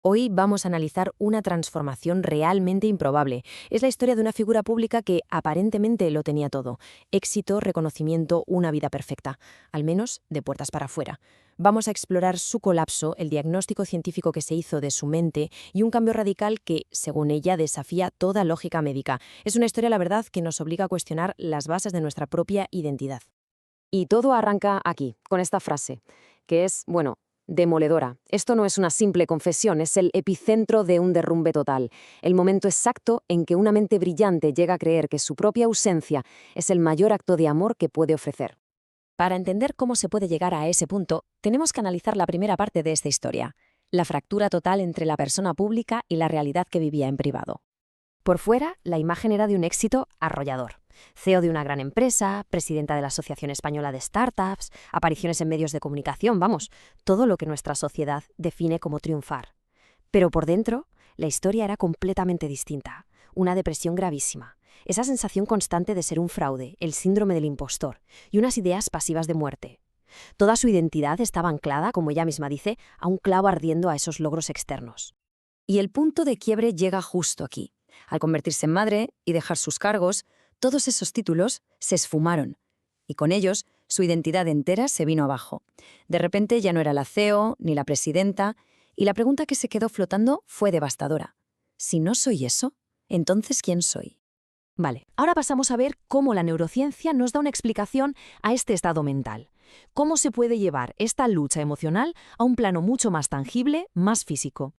Hoy vamos a analizar una transformación realmente improbable. Es la historia de una figura pública que aparentemente lo tenía todo: éxito, reconocimiento, una vida perfecta, al menos de puertas para afuera. Vamos a explorar su colapso, el diagnóstico científico que se hizo de su mente y un cambio radical que, según ella, desafía toda lógica médica. Es una historia, la verdad, que nos obliga a cuestionar las bases de nuestra propia identidad. Y todo arranca aquí, con esta frase, que es, bueno, demoledora. Esto no es una simple confesión, es el epicentro de un derrumbe total, el momento exacto en que una mente brillante llega a creer que su propia ausencia es el mayor acto de amor que puede ofrecer. Para entender cómo se puede llegar a ese punto, tenemos que analizar la primera parte de esta historia: la fractura total entre la persona pública y la realidad que vivía en privado. Por fuera, la imagen era de un éxito arrollador. CEO de una gran empresa, presidenta de la Asociación Española de Startups, apariciones en medios de comunicación, vamos, todo lo que nuestra sociedad define como triunfar. Pero por dentro, la historia era completamente distinta. Una depresión gravísima, esa sensación constante de ser un fraude, el síndrome del impostor y unas ideas pasivas de muerte. Toda su identidad estaba anclada, como ella misma dice, a un clavo ardiendo a esos logros externos. Y el punto de quiebre llega justo aquí. Al convertirse en madre y dejar sus cargos, todos esos títulos se esfumaron, y con ellos su identidad entera se vino abajo. De repente ya no era la CEO ni la presidenta, y la pregunta que se quedó flotando fue devastadora. Si no soy eso, ¿entonces quién soy? Vale, ahora pasamos a ver cómo la neurociencia nos da una explicación a este estado mental. ¿Cómo se puede llevar esta lucha emocional a un plano mucho más tangible, más físico?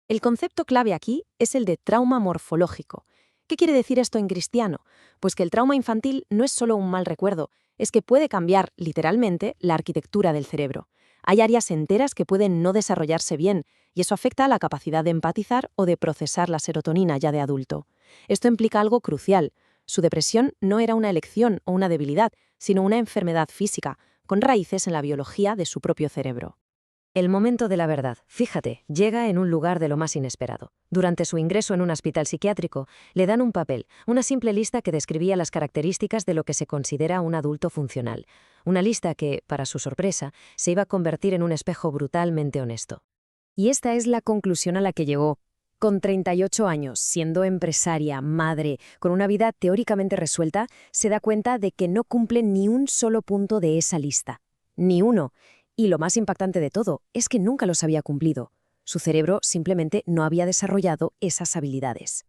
El concepto clave aquí es el de trauma morfológico. ¿Qué quiere decir esto en cristiano? Pues que el trauma infantil no es solo un mal recuerdo, es que puede cambiar, literalmente, la arquitectura del cerebro. Hay áreas enteras que pueden no desarrollarse bien, y eso afecta a la capacidad de empatizar o de procesar la serotonina ya de adulto. Esto implica algo crucial. Su depresión no era una elección o una debilidad, sino una enfermedad física, con raíces en la biología de su propio cerebro. El momento de la verdad, fíjate, llega en un lugar de lo más inesperado. Durante su ingreso en un hospital psiquiátrico, le dan un papel, una simple lista que describía las características de lo que se considera un adulto funcional. Una lista que, para su sorpresa, se iba a convertir en un espejo brutalmente honesto. Y esta es la conclusión a la que llegó. Con 38 años, siendo empresaria, madre, con una vida teóricamente resuelta, se da cuenta de que no cumple ni un solo punto de esa lista. Ni uno. Y lo más impactante de todo es que nunca los había cumplido. Su cerebro simplemente no había desarrollado esas habilidades.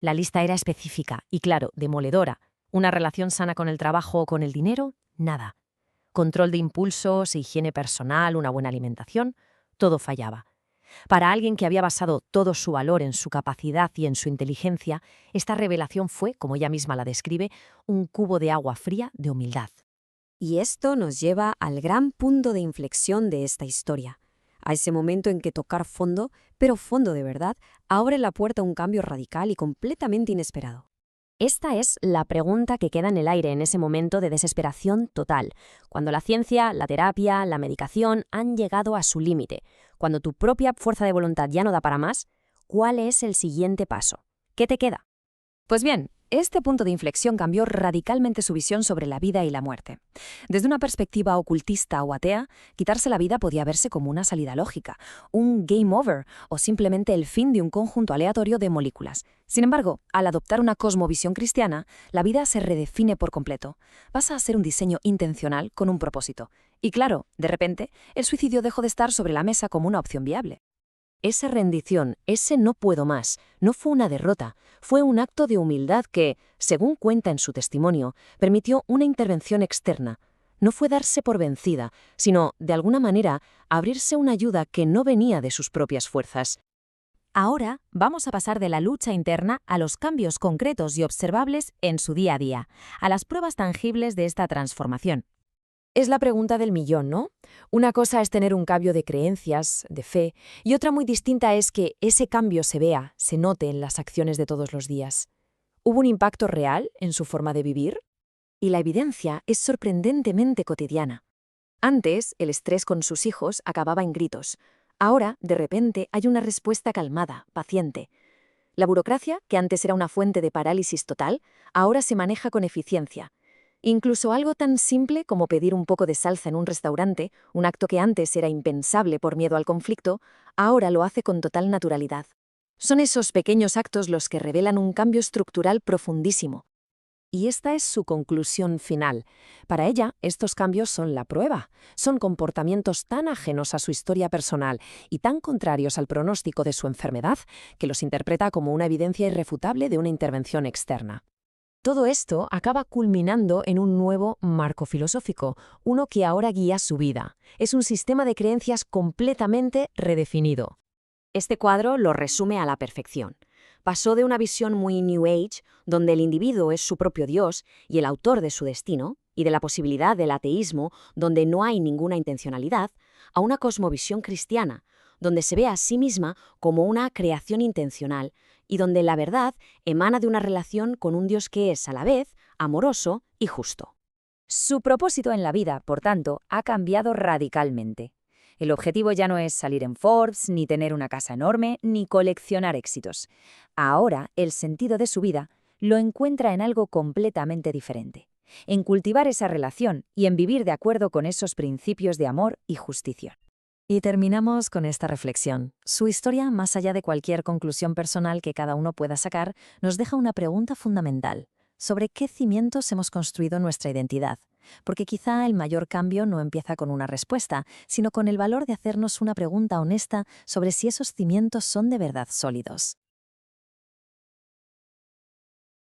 La lista era específica y, claro, demoledora. Una relación sana con el trabajo o con el dinero, nada. Control de impulsos, higiene personal, una buena alimentación, todo fallaba. Para alguien que había basado todo su valor en su capacidad y en su inteligencia, esta revelación fue, como ella misma la describe, un cubo de agua fría de humildad. Y esto nos lleva al gran punto de inflexión de esta historia, a ese momento en que tocar fondo, pero fondo de verdad, abre la puerta a un cambio radical y completamente inesperado. Esta es la pregunta que queda en el aire en ese momento de desesperación total, cuando la ciencia, la terapia, la medicación han llegado a su límite, cuando tu propia fuerza de voluntad ya no da para más. ¿Cuál es el siguiente paso? ¿Qué te queda? Pues bien, este punto de inflexión cambió radicalmente su visión sobre la vida y la muerte. Desde una perspectiva ocultista o atea, quitarse la vida podía verse como una salida lógica, un game over o simplemente el fin de un conjunto aleatorio de moléculas. Sin embargo, al adoptar una cosmovisión cristiana, la vida se redefine por completo. Pasa a ser un diseño intencional con un propósito. Y claro, de repente, el suicidio dejó de estar sobre la mesa como una opción viable. Esa rendición, ese no puedo más, no fue una derrota, fue un acto de humildad que, según cuenta en su testimonio, permitió una intervención externa. No fue darse por vencida, sino, de alguna manera, abrirse una ayuda que no venía de sus propias fuerzas. Ahora vamos a pasar de la lucha interna a los cambios concretos y observables en su día a día, a las pruebas tangibles de esta transformación. Es la pregunta del millón, ¿no? Una cosa es tener un cambio de creencias, de fe, y otra muy distinta es que ese cambio se vea, se note en las acciones de todos los días. ¿Hubo un impacto real en su forma de vivir? Y la evidencia es sorprendentemente cotidiana. Antes, el estrés con sus hijos acababa en gritos. Ahora, de repente, hay una respuesta calmada, paciente. La burocracia, que antes era una fuente de parálisis total, ahora se maneja con eficiencia. Incluso algo tan simple como pedir un poco de salsa en un restaurante, un acto que antes era impensable por miedo al conflicto, ahora lo hace con total naturalidad. Son esos pequeños actos los que revelan un cambio estructural profundísimo. Y esta es su conclusión final. Para ella, estos cambios son la prueba. Son comportamientos tan ajenos a su historia personal y tan contrarios al pronóstico de su enfermedad que los interpreta como una evidencia irrefutable de una intervención externa. Todo esto acaba culminando en un nuevo marco filosófico, uno que ahora guía su vida. Es un sistema de creencias completamente redefinido. Este cuadro lo resume a la perfección. Pasó de una visión muy New Age, donde el individuo es su propio Dios y el autor de su destino, y de la posibilidad del ateísmo, donde no hay ninguna intencionalidad, a una cosmovisión cristiana, donde se ve a sí misma como una creación intencional y donde la verdad emana de una relación con un Dios que es, a la vez, amoroso y justo. Su propósito en la vida, por tanto, ha cambiado radicalmente. El objetivo ya no es salir en Forbes, ni tener una casa enorme, ni coleccionar éxitos. Ahora, el sentido de su vida lo encuentra en algo completamente diferente, en cultivar esa relación y en vivir de acuerdo con esos principios de amor y justicia. Y terminamos con esta reflexión. Su historia, más allá de cualquier conclusión personal que cada uno pueda sacar, nos deja una pregunta fundamental. ¿Sobre qué cimientos hemos construido nuestra identidad? Porque quizá el mayor cambio no empieza con una respuesta, sino con el valor de hacernos una pregunta honesta sobre si esos cimientos son de verdad sólidos.